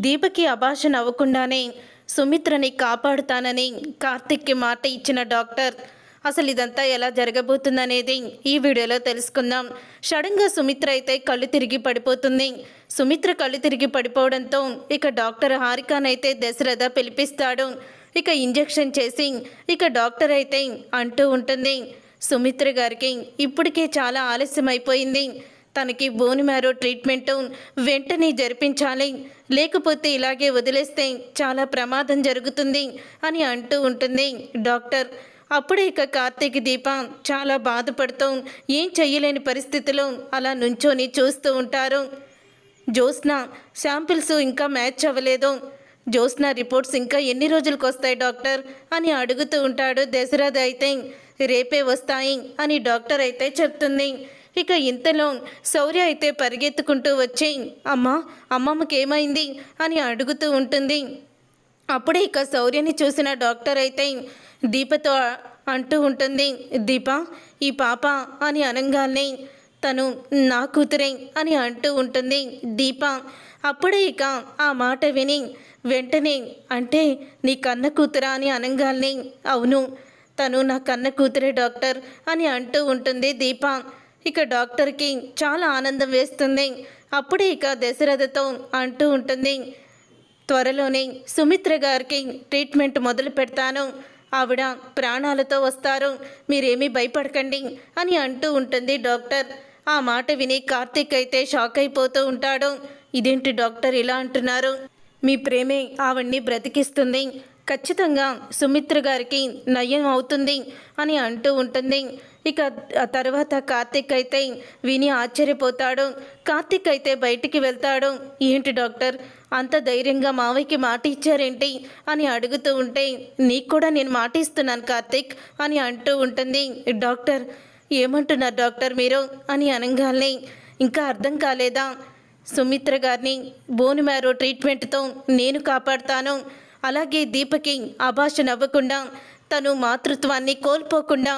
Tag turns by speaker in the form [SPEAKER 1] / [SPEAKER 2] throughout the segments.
[SPEAKER 1] దీపకి అభాషణ అవ్వకుండానే సుమిత్రని కాపాడుతానని కార్తిక్కి మాట ఇచ్చిన డాక్టర్ అసలు ఇదంతా ఎలా జరగబోతుందనేది ఈ వీడియోలో తెలుసుకుందాం. సడన్గా సుమిత్ర అయితే కళ్ళు తిరిగి పడిపోతుంది. సుమిత్ర కళ్ళు తిరిగి పడిపోవడంతో ఇక డాక్టర్ హారికానైతే దశరథ పిలిపిస్తాడు. ఇక ఇంజెక్షన్ చేసి ఇక డాక్టర్ అయితే అంటూ ఉంటుంది, సుమిత్ర గారికి ఇప్పటికే చాలా ఆలస్యం అయిపోయింది, తనకి బోన్ మ్యారో ట్రీట్మెంట్ వెంటనే జరిపించాలి, లేకపోతే ఇలాగే వదిలేస్తే చాలా ప్రమాదం జరుగుతుంది అని అంటూ ఉంటుంది డాక్టర్. అప్పుడే ఇక కార్తీక్ దీప చాలా బాధపడుతూ ఏం చెయ్యలేని పరిస్థితిలో అలా నుంచొని చూస్తూ ఉంటారు. జ్యోత్స్న శాంపిల్స్ ఇంకా మ్యాచ్ అవ్వలేదు, జ్యోత్స్న రిపోర్ట్స్ ఇంకా ఎన్ని రోజులకు వస్తాయి డాక్టర్ అని అడుగుతూ ఉంటాడు. దశరథ అయితే రేపే వస్తాయి అని డాక్టర్ అయితే చెప్తుంది. ఇక ఇంతలో శౌర్య అయితే పరిగెత్తుకుంటూ వచ్చి అమ్మమ్మకి ఏమైంది అని అడుగుతూ ఉంటుంది. అప్పుడే ఇక శౌర్యని చూసిన డాక్టర్ అయితే దీపతో అంటూ ఉంటుంది, దీప ఈ పాప అని అనగానే తను నా కూతురే అని అంటూ ఉంటుంది దీప. అప్పుడే ఇక ఆ మాట విని వెంటనే అంటే నీ కన్న కూతురా అని అనగానే అవును తను నా కన్న కూతురే డాక్టర్ అని అంటూ ఉంటుంది దీప. ఇక డాక్టర్కి చాలా ఆనందం వేస్తుంది. అప్పుడే ఇక దశరథతో అంటూ ఉంటుంది, త్వరలోనే సుమిత్ర గారికి ట్రీట్మెంట్ మొదలు పెడతాను, ఆవిడ ప్రాణాలతో వస్తారు, మీరేమీ భయపడకండి అని అంటూ ఉంటుంది డాక్టర్. ఆ మాట విని కార్తీక్ అయితే షాక్ అయిపోతూ ఉంటాడు. ఇదేంటి డాక్టర్ ఇలా అంటున్నారు, మీ ప్రేమే ఆవిడ్ని బ్రతికిస్తుంది, ఖచ్చితంగా సుమిత్ర గారికి నయం అవుతుంది అని అంటూ ఉంటుంది. ఇక తర్వాత కార్తీక్ అయితే విని ఆశ్చర్యపోతాడు. కార్తీక్ అయితే బయటికి వెళ్తాడు. ఏంటి డాక్టర్ అంత ధైర్యంగా మావయ్యకి మాట ఇచ్చారేంటి అని అడుగుతూ ఉంటే, నీకు కూడా నేను మాట ఇస్తున్నాను కార్తీక్ అని అంటూ ఉంటుంది. డాక్టర్ ఏమంటున్నారు డాక్టర్ మీరు అని అనగానే ఇంకా అర్థం కాలేదా, సుమిత్ర గారిని బోన్ మ్యారో ట్రీట్మెంట్తో నేను కాపాడుతాను, అలాగే దీపకి అభాషణ అవ్వకుండా తను మాతృత్వాన్ని కోల్పోకుండా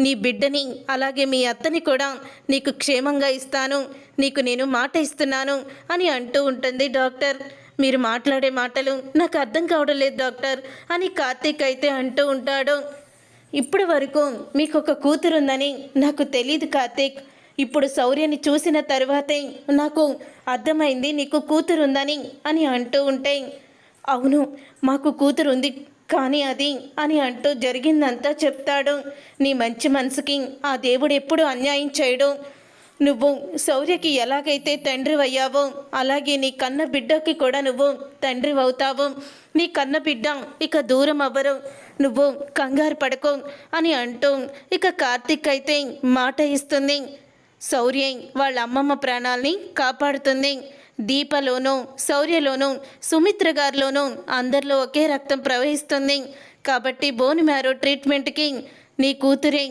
[SPEAKER 1] నీ బిడ్డని అలాగే మీ అత్తని కూడా నీకు క్షేమంగా ఇస్తాను, నీకు నేను మాట ఇస్తున్నాను అని అంటూ ఉంటుంది డాక్టర్. మీరు మాట్లాడే మాటలు నాకు అర్థం కావడం లేదు డాక్టర్ అని కార్తీక్ అయితే అంటూ ఉంటాడు. ఇప్పటి వరకు మీకు ఒక కూతురుందని నాకు తెలియదు కార్తీక్, ఇప్పుడు శౌర్యని చూసిన తర్వాతే నాకు అర్థమైంది నీకు కూతురుందని అని అంటూ ఉంటే, అవును మాకు కూతురుంది కానీ అది అని అంటూ జరిగిందంతా చెప్తాడు. నీ మంచి మనసుకి ఆ దేవుడు ఎప్పుడు అన్యాయం చేయడు, నువ్వు శౌర్యకి ఎలాగైతే తండ్రి అయ్యావో అలాగే నీ కన్న బిడ్డకి కూడా నువ్వు తండ్రి అవుతావు, నీ కన్న బిడ్డ ఇక దూరం అవ్వరు, నువ్వు కంగారు పడకు అని అంటూ ఇక కార్తీక్ అయితే మాట ఇస్తుంది. శౌర్య వాళ్ళ అమ్మమ్మ ప్రాణాల్ని కాపాడుతుంది. దీపలోనూ శౌర్యలోనూ సుమిత్ర గారిలోనూ అందరిలో ఒకే రక్తం ప్రవహిస్తుంది కాబట్టి బోన్ మ్యారో ట్రీట్మెంట్కి నీ కూతురే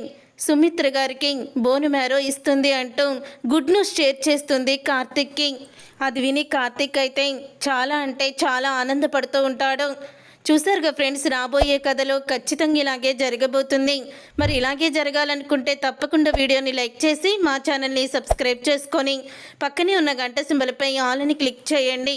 [SPEAKER 1] సుమిత్ర గారికి బోన్ మ్యారో ఇస్తుంది అంటూ గుడ్ న్యూస్ షేర్ చేస్తుంది కార్తిక్కి. అది విని కార్తిక్ అయితే చాలా అంటే చాలా ఆనందపడుతూ ఉంటాడు. చూసారుగా ఫ్రెండ్స్, రాబోయే కథలో ఖచ్చితంగా ఇలాగే జరగబోతుంది. మరి ఇలాగే జరగాలనుకుంటే తప్పకుండా వీడియోని లైక్ చేసి మా ఛానల్ని సబ్స్క్రైబ్ చేసుకొని పక్కనే ఉన్న గంట సింబల్పై ఆల్ అని క్లిక్ చేయండి.